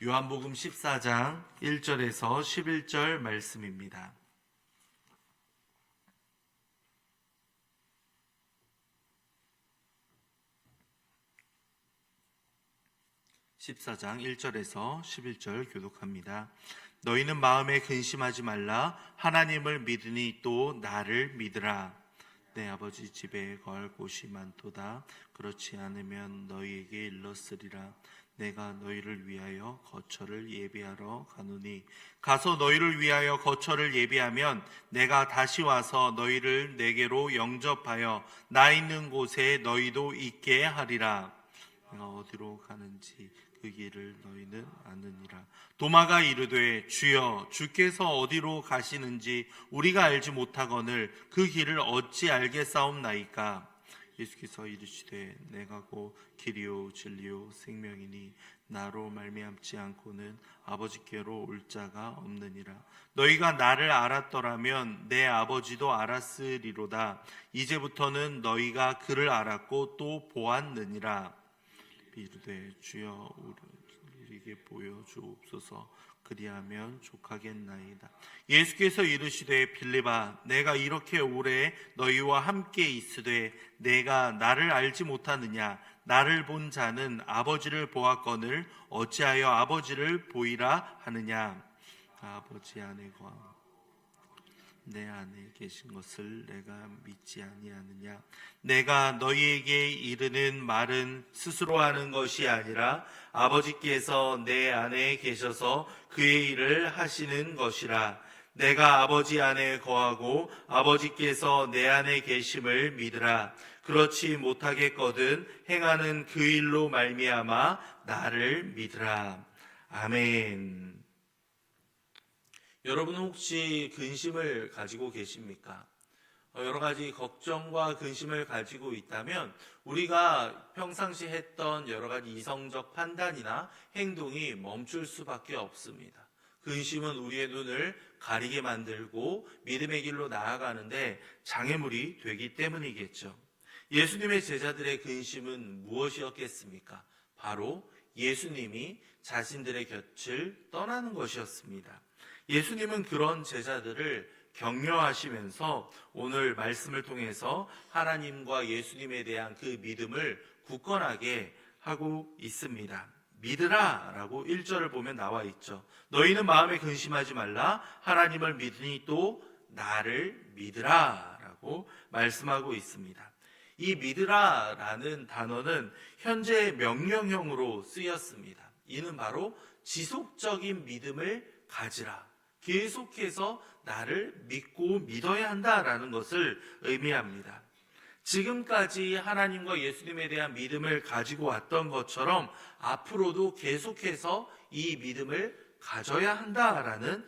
요한복음 14장 1절에서 11절 말씀입니다. (14장 1절에서 11절) 교독합니다. 너희는 마음에 근심하지 말라. 하나님을 믿으니 또 나를 믿으라. 내 아버지 집에 거할 곳이 많도다. 그렇지 않으면 너희에게 일렀으리라. 내가 너희를 위하여 거처를 예비하러 가노니 가서 너희를 위하여 거처를 예비하면 내가 다시 와서 너희를 내게로 영접하여 나 있는 곳에 너희도 있게 하리라. 내가 어디로 가는지 그 길을 너희는 아느니라. 도마가 이르되 주여 주께서 어디로 가시는지 우리가 알지 못하거늘 그 길을 어찌 알겠사옵나이까. 예수께서 이르시되 내가 곧 길이요 진리요 생명이니 나로 말미암지 않고는 아버지께로 올 자가 없느니라. 너희가 나를 알았더라면 내 아버지도 알았으리로다. 이제부터는 너희가 그를 알았고 또 보았느니라. 이르되 주여 우리에게 보여주옵소서. 그리하면 족하겠나이다. 예수께서 이르시되 빌립아 내가 이렇게 오래 너희와 함께 있으되 내가 나를 알지 못하느냐. 나를 본 자는 아버지를 보았거늘 어찌하여 아버지를 보이라 하느냐. 아버지 안에 거하고 내 안에 계신 것을 내가 믿지 아니하느냐. 내가 너희에게 이르는 말은 스스로 하는 것이 아니라 아버지께서 내 안에 계셔서 그의 일을 하시는 것이라. 내가 아버지 안에 거하고 아버지께서 내 안에 계심을 믿으라. 그렇지 못하겠거든 행하는 그 일로 말미암아 나를 믿으라. 아멘. 여러분은 혹시 근심을 가지고 계십니까? 여러 가지 걱정과 근심을 가지고 있다면 우리가 평상시 했던 여러 가지 이성적 판단이나 행동이 멈출 수밖에 없습니다. 근심은 우리의 눈을 가리게 만들고 믿음의 길로 나아가는데 장애물이 되기 때문이겠죠. 예수님의 제자들의 근심은 무엇이었겠습니까? 바로 예수님이 자신들의 곁을 떠나는 것이었습니다. 예수님은 그런 제자들을 격려하시면서 오늘 말씀을 통해서 하나님과 예수님에 대한 그 믿음을 굳건하게 하고 있습니다. 믿으라 라고 1절을 보면 나와 있죠. 너희는 마음에 근심하지 말라. 하나님을 믿으니 또 나를 믿으라 라고 말씀하고 있습니다. 이 믿으라 라는 단어는 현재 명령형으로 쓰였습니다. 이는 바로 지속적인 믿음을 가지라. 계속해서 나를 믿고 믿어야 한다라는 것을 의미합니다. 지금까지 하나님과 예수님에 대한 믿음을 가지고 왔던 것처럼 앞으로도 계속해서 이 믿음을 가져야 한다라는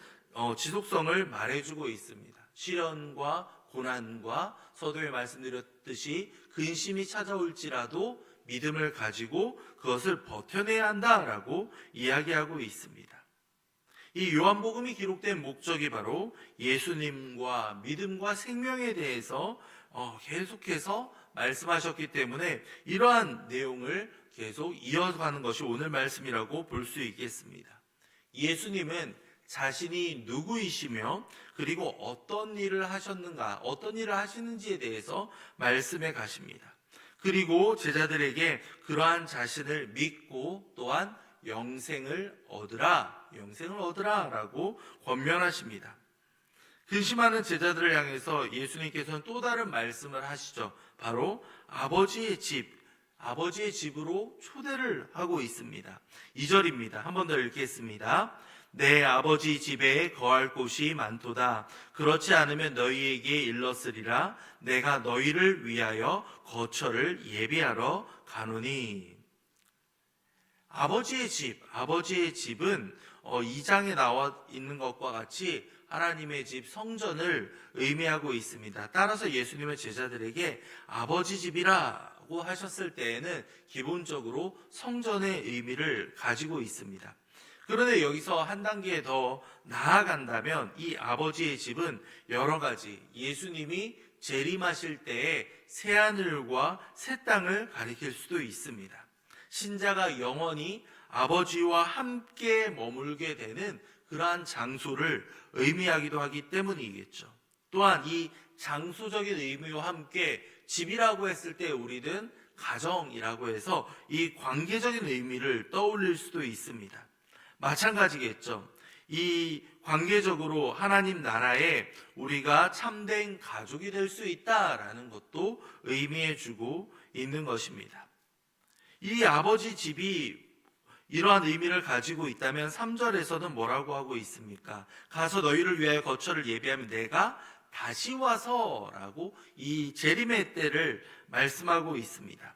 지속성을 말해주고 있습니다. 시련과 고난과 서두에 말씀드렸듯이 근심이 찾아올지라도 믿음을 가지고 그것을 버텨내야 한다라고 이야기하고 있습니다. 이 요한복음이 기록된 목적이 바로 예수님과 믿음과 생명에 대해서 계속해서 말씀하셨기 때문에 이러한 내용을 계속 이어가는 것이 오늘 말씀이라고 볼 수 있겠습니다. 예수님은 자신이 누구이시며 그리고 어떤 일을 하셨는가, 어떤 일을 하시는지에 대해서 말씀해 가십니다. 그리고 제자들에게 그러한 자신을 믿고 또한 영생을 얻으라 라고 권면하십니다. 근심하는 제자들을 향해서 예수님께서는 또 다른 말씀을 하시죠. 바로 아버지의 집으로 초대를 하고 있습니다. 2절입니다. 한 번 더 읽겠습니다. 내 아버지 집에 거할 곳이 많도다. 그렇지 않으면 너희에게 일렀으리라. 내가 너희를 위하여 거처를 예비하러 가노니. 아버지의 집은 2장에 나와 있는 것과 같이 하나님의 집 성전을 의미하고 있습니다. 따라서 예수님의 제자들에게 아버지 집이라고 하셨을 때에는 기본적으로 성전의 의미를 가지고 있습니다. 그런데 여기서 한 단계 더 나아간다면 이 아버지의 집은 여러 가지 예수님이 재림하실 때의 새하늘과 새 땅을 가리킬 수도 있습니다. 신자가 영원히 아버지와 함께 머물게 되는 그러한 장소를 의미하기도 하기 때문이겠죠. 또한 이 장소적인 의미와 함께 집이라고 했을 때 우리는 가정이라고 해서 이 관계적인 의미를 떠올릴 수도 있습니다. 마찬가지겠죠. 이 관계적으로 하나님 나라에 우리가 참된 가족이 될 수 있다라는 것도 의미해주고 있는 것입니다. 이 아버지 집이 이러한 의미를 가지고 있다면 3절에서는 뭐라고 하고 있습니까? 가서 너희를 위하여 거처를 예비하면 내가 다시 와서라고 이 재림의 때를 말씀하고 있습니다.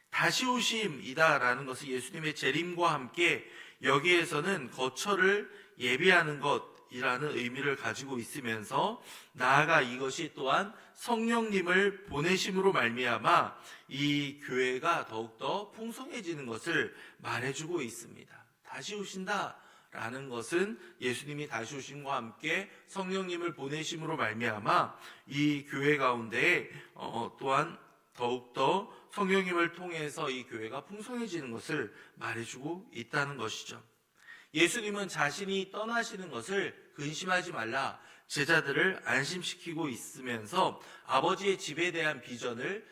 다시 오심이다라는 것은 예수님의 재림과 함께 여기에서는 거처를 예비하는 것이라는 의미를 가지고 있으면서 나아가 이것이 또한 성령님을 보내심으로 말미암아 이 교회가 더욱더 풍성해지는 것을 말해주고 있습니다. 다시 오신다라는 것은 예수님이 다시 오심과 함께 성령님을 보내심으로 말미암아 이 교회 가운데 또한 더욱더 성령님을 통해서 이 교회가 풍성해지는 것을 말해주고 있다는 것이죠. 예수님은 자신이 떠나시는 것을 근심하지 말라 제자들을 안심시키고 있으면서 아버지의 집에 대한 비전을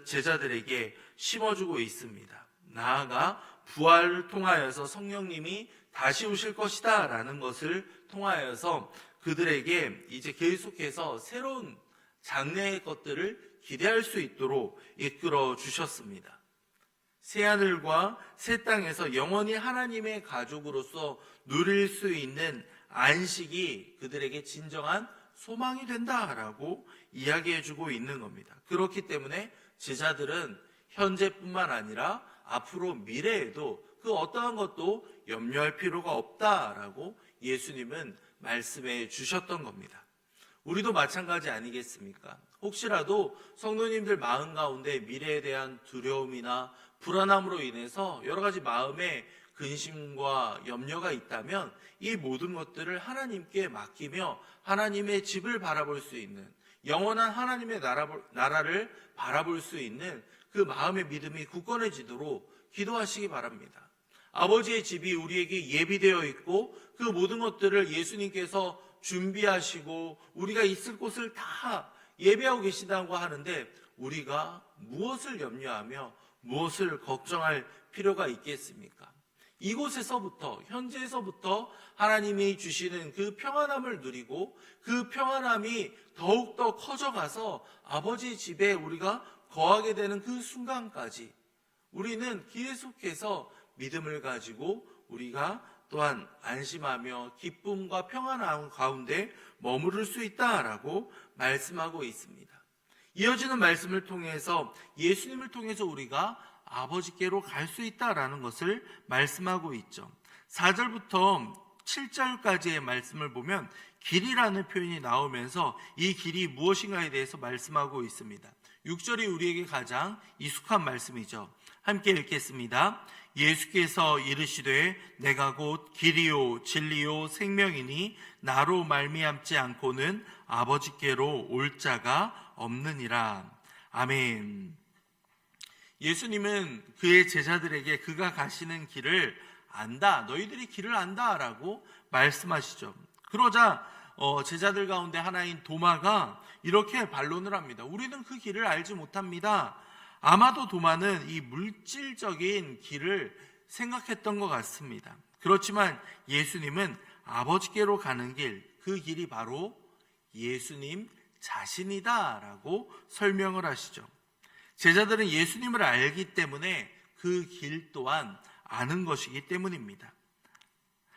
제자들에게 심어주고 있습니다. 나아가 부활을 통하여서 성령님이 다시 오실 것이다 라는 것을 통하여서 그들에게 이제 계속해서 새로운 장래의 것들을 기대할 수 있도록 이끌어 주셨습니다. 새하늘과 새 땅에서 영원히 하나님의 가족으로서 누릴 수 있는 안식이 그들에게 진정한 소망이 된다라고 이야기해주고 있는 겁니다. 그렇기 때문에 제자들은 현재뿐만 아니라 앞으로 미래에도 그 어떠한 것도 염려할 필요가 없다라고 예수님은 말씀해 주셨던 겁니다. 우리도 마찬가지 아니겠습니까? 혹시라도 성도님들 마음 가운데 미래에 대한 두려움이나 불안함으로 인해서 여러 가지 마음의 근심과 염려가 있다면 이 모든 것들을 하나님께 맡기며 하나님의 집을 바라볼 수 있는, 영원한 하나님의 나라를 바라볼 수 있는 그 마음의 믿음이 굳건해지도록 기도하시기 바랍니다. 아버지의 집이 우리에게 예비되어 있고 그 모든 것들을 예수님께서 준비하시고 우리가 있을 곳을 다 예배하고 계시다고 하는데 우리가 무엇을 염려하며 무엇을 걱정할 필요가 있겠습니까? 이곳에서부터, 현재에서부터 하나님이 주시는 그 평안함을 누리고 그 평안함이 더욱더 커져가서 아버지 집에 우리가 거하게 되는 그 순간까지 우리는 계속해서 믿음을 가지고 우리가 또한 안심하며 기쁨과 평안함 가운데 머무를 수 있다라고 말씀하고 있습니다. 이어지는 말씀을 통해서 예수님을 통해서 우리가 아버지께로 갈 수 있다라는 것을 말씀하고 있죠. 4절부터 7절까지의 말씀을 보면 길이라는 표현이 나오면서 이 길이 무엇인가에 대해서 말씀하고 있습니다. 6절이 우리에게 가장 익숙한 말씀이죠. 함께 읽겠습니다. 예수께서 이르시되 내가 곧 길이요 진리요 생명이니 나로 말미암지 않고는 아버지께로 올 자가 없느니라. 아멘. 예수님은 그의 제자들에게 그가 가시는 길을 안다, 너희들이 길을 안다 라고 말씀하시죠. 그러자 제자들 가운데 하나인 도마가 이렇게 반론을 합니다. 우리는 그 길을 알지 못합니다. 아마도 도마는 이 물질적인 길을 생각했던 것 같습니다. 그렇지만 예수님은 아버지께로 가는 길, 그 길이 바로 예수님 자신이다라고 설명을 하시죠. 제자들은 예수님을 알기 때문에 그 길 또한 아는 것이기 때문입니다.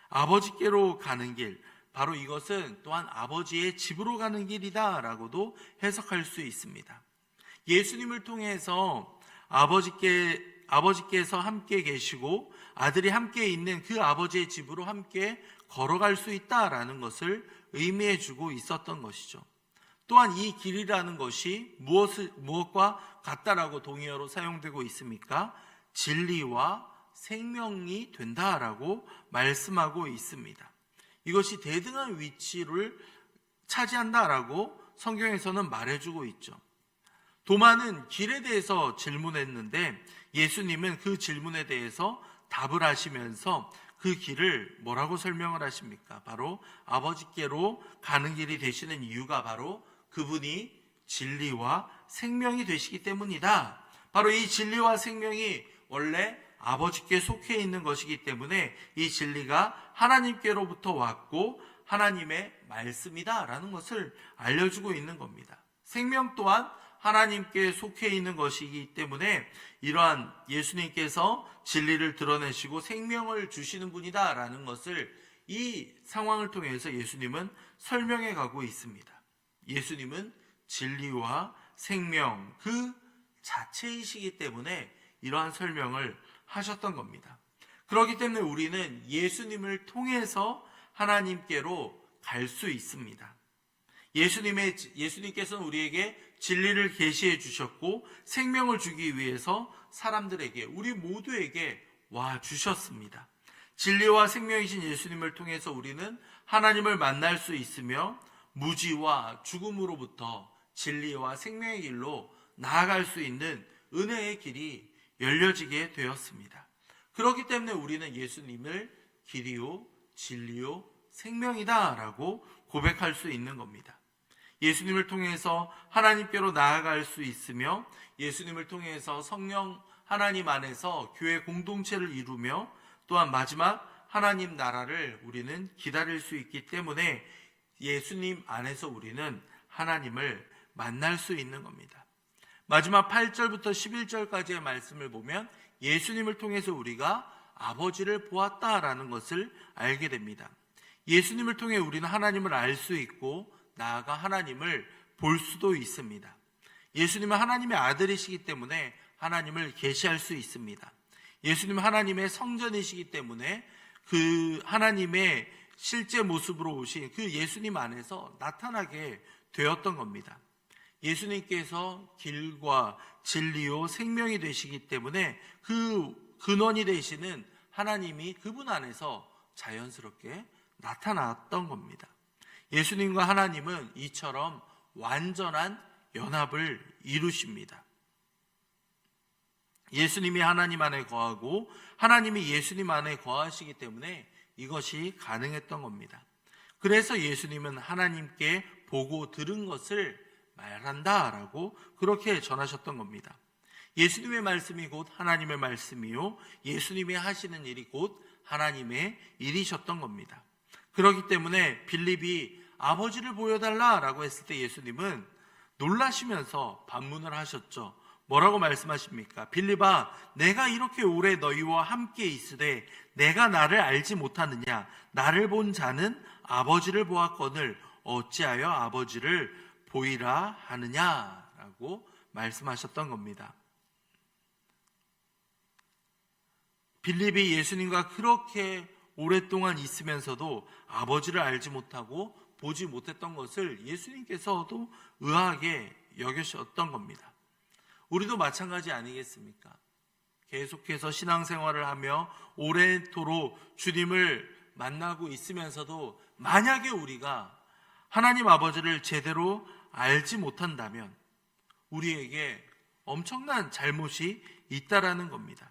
아버지께로 가는 길, 바로 이것은 또한 아버지의 집으로 가는 길이다라고도 해석할 수 있습니다. 예수님을 통해서 아버지께서 함께 계시고 아들이 함께 있는 그 아버지의 집으로 함께 걸어갈 수 있다라는 것을 의미해 주고 있었던 것이죠. 또한 이 길이라는 것이 무엇과 같다라고 동의어로 사용되고 있습니까? 진리와 생명이 된다라고 말씀하고 있습니다. 이것이 대등한 위치를 차지한다라고 성경에서는 말해주고 있죠. 도마는 길에 대해서 질문했는데 예수님은 그 질문에 대해서 답을 하시면서 그 길을 뭐라고 설명을 하십니까? 바로 아버지께로 가는 길이 되시는 이유가 바로 그분이 진리와 생명이 되시기 때문이다. 바로 이 진리와 생명이 원래 아버지께 속해 있는 것이기 때문에 이 진리가 하나님께로부터 왔고 하나님의 말씀이다 라는 것을 알려주고 있는 겁니다. 생명 또한 하나님께 속해 있는 것이기 때문에 이러한 예수님께서 진리를 드러내시고 생명을 주시는 분이다 라는 것을 이 상황을 통해서 예수님은 설명해 가고 있습니다. 예수님은 진리와 생명 그 자체이시기 때문에 이러한 설명을 하셨던 겁니다. 그렇기 때문에 우리는 예수님을 통해서 하나님께로 갈 수 있습니다. 예수님께서는 우리에게 진리를 계시해 주셨고 생명을 주기 위해서 사람들에게 우리 모두에게 와 주셨습니다. 진리와 생명이신 예수님을 통해서 우리는 하나님을 만날 수 있으며 무지와 죽음으로부터 진리와 생명의 길로 나아갈 수 있는 은혜의 길이 열려지게 되었습니다. 그렇기 때문에 우리는 예수님을 길이요 진리요 생명이다 라고 고백할 수 있는 겁니다. 예수님을 통해서 하나님께로 나아갈 수 있으며 예수님을 통해서 성령 하나님 안에서 교회 공동체를 이루며 또한 마지막 하나님 나라를 우리는 기다릴 수 있기 때문에 예수님 안에서 우리는 하나님을 만날 수 있는 겁니다. 마지막 8절부터 11절까지의 말씀을 보면 예수님을 통해서 우리가 아버지를 보았다라는 것을 알게 됩니다. 예수님을 통해 우리는 하나님을 알 수 있고 나아가 하나님을 볼 수도 있습니다. 예수님은 하나님의 아들이시기 때문에 하나님을 계시할 수 있습니다. 예수님은 하나님의 성전이시기 때문에 그 하나님의 실제 모습으로 오신 그 예수님 안에서 나타나게 되었던 겁니다. 예수님께서 길과 진리요 생명이 되시기 때문에 그 근원이 되시는 하나님이 그분 안에서 자연스럽게 나타났던 겁니다. 예수님과 하나님은 이처럼 완전한 연합을 이루십니다. 예수님이 하나님 안에 거하고 하나님이 예수님 안에 거하시기 때문에 이것이 가능했던 겁니다. 그래서 예수님은 하나님께 보고 들은 것을 말한다라고 그렇게 전하셨던 겁니다. 예수님의 말씀이 곧 하나님의 말씀이요 예수님이 하시는 일이 곧 하나님의 일이셨던 겁니다. 그렇기 때문에 빌립이 아버지를 보여달라라고 했을 때 예수님은 놀라시면서 반문을 하셨죠. 뭐라고 말씀하십니까? 빌립아, 내가 이렇게 오래 너희와 함께 있으되 내가 나를 알지 못하느냐? 나를 본 자는 아버지를 보았거늘 어찌하여 아버지를 보이라 하느냐라고 말씀하셨던 겁니다. 빌립이 예수님과 그렇게 오랫동안 있으면서도 아버지를 알지 못하고 보지 못했던 것을 예수님께서도 의아하게 여기셨던 겁니다. 우리도 마찬가지 아니겠습니까? 계속해서 신앙생활을 하며 오래도록 주님을 만나고 있으면서도 만약에 우리가 하나님 아버지를 제대로 알지 못한다면 우리에게 엄청난 잘못이 있다라는 겁니다.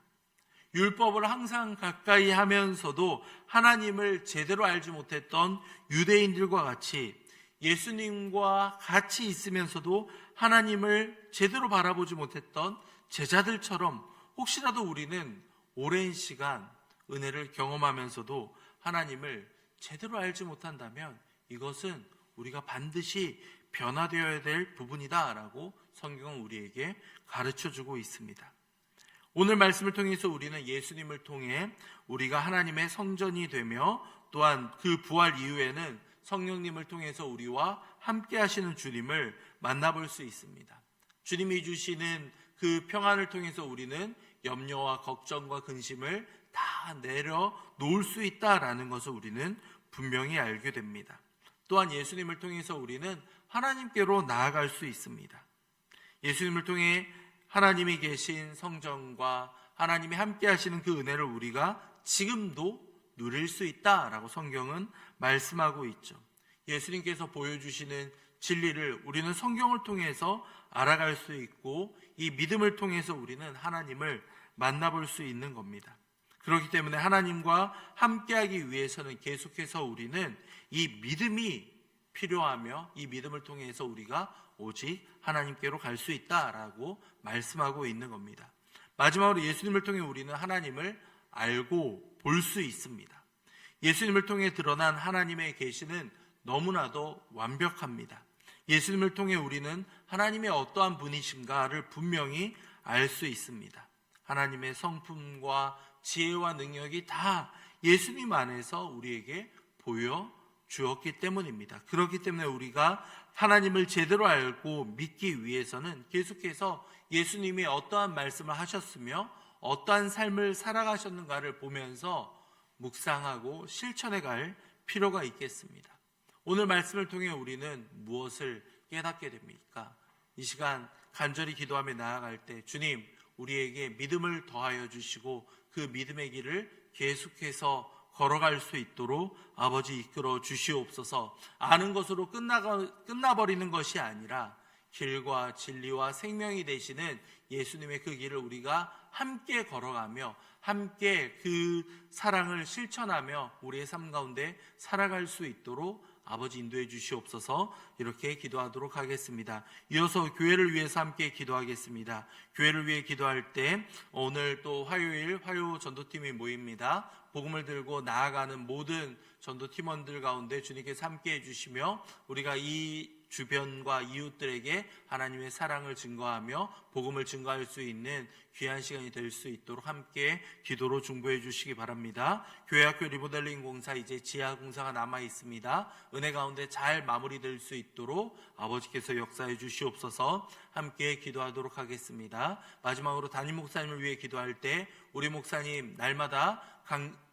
율법을 항상 가까이 하면서도 하나님을 제대로 알지 못했던 유대인들과 같이 예수님과 같이 있으면서도 하나님을 제대로 바라보지 못했던 제자들처럼 혹시라도 우리는 오랜 시간 은혜를 경험하면서도 하나님을 제대로 알지 못한다면 이것은 우리가 반드시 변화되어야 될 부분이다라고 성경은 우리에게 가르쳐주고 있습니다. 오늘 말씀을 통해서 우리는 예수님을 통해 우리가 하나님의 성전이 되며 또한 그 부활 이후에는 성령님을 통해서 우리와 함께 하시는 주님을 만나볼 수 있습니다. 주님이 주시는 그 평안을 통해서 우리는 염려와 걱정과 근심을 다 내려놓을 수 있다라는 것을 우리는 분명히 알게 됩니다. 또한 예수님을 통해서 우리는 하나님께로 나아갈 수 있습니다. 예수님을 통해 하나님이 계신 성전과 하나님이 함께 하시는 그 은혜를 우리가 지금도 누릴 수 있다라고 성경은 말씀하고 있죠. 예수님께서 보여주시는 진리를 우리는 성경을 통해서 알아갈 수 있고 이 믿음을 통해서 우리는 하나님을 만나볼 수 있는 겁니다. 그렇기 때문에 하나님과 함께하기 위해서는 계속해서 우리는 이 믿음이 필요하며 이 믿음을 통해서 우리가 오직 하나님께로 갈 수 있다라고 말씀하고 있는 겁니다. 마지막으로 예수님을 통해 우리는 하나님을 알고 볼 수 있습니다. 예수님을 통해 드러난 하나님의 계시는 너무나도 완벽합니다. 예수님을 통해 우리는 하나님의 어떠한 분이신가를 분명히 알 수 있습니다. 하나님의 성품과 지혜와 능력이 다 예수님 안에서 우리에게 보여 주었기 때문입니다. 그렇기 때문에 우리가 하나님을 제대로 알고 믿기 위해서는 계속해서 예수님이 어떠한 말씀을 하셨으며 어떠한 삶을 살아가셨는가를 보면서 묵상하고 실천해 갈 필요가 있겠습니다. 오늘 말씀을 통해 우리는 무엇을 깨닫게 됩니까? 이 시간 간절히 기도하며 나아갈 때 주님, 우리에게 믿음을 더하여 주시고 그 믿음의 길을 계속해서 걸어갈 수 있도록 아버지 이끌어 주시옵소서. 아는 것으로 끝나버리는 것이 아니라 길과 진리와 생명이 되시는 예수님의 그 길을 우리가 함께 걸어가며 함께 그 사랑을 실천하며 우리의 삶 가운데 살아갈 수 있도록 아버지 인도해 주시옵소서. 이렇게 기도하도록 하겠습니다. 이어서 교회를 위해서 함께 기도하겠습니다. 교회를 위해 기도할 때 오늘 또 화요일 화요 전도팀이 모입니다. 복음을 들고 나아가는 모든 전도팀원들 가운데 주님께서 함께 해주시며 우리가 이 주변과 이웃들에게 하나님의 사랑을 증거하며 복음을 증거할 수 있는 귀한 시간이 될 수 있도록 함께 기도로 중보해 주시기 바랍니다. 교회학교 리모델링 공사 이제 지하 공사가 남아 있습니다. 은혜 가운데 잘 마무리될 수 있도록 아버지께서 역사해 주시옵소서. 함께 기도하도록 하겠습니다. 마지막으로 담임 목사님을 위해 기도할 때 우리 목사님 날마다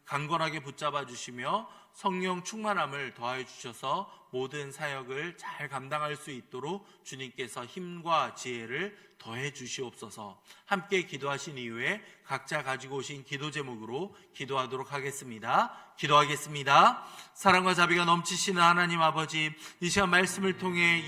강건하게 붙잡아 주시며 성령 충만함을 더하여 주셔서 모든 사역을 잘 감당할 수 있도록 주님께서 힘과 지혜를 더해 주시옵소서. 함께 기도하신 이후에 각자 가지고 오신 기도 제목으로 기도하도록 하겠습니다. 기도하겠습니다. 사랑과 자비가 넘치시는 하나님 아버지, 이 시간 말씀을 통해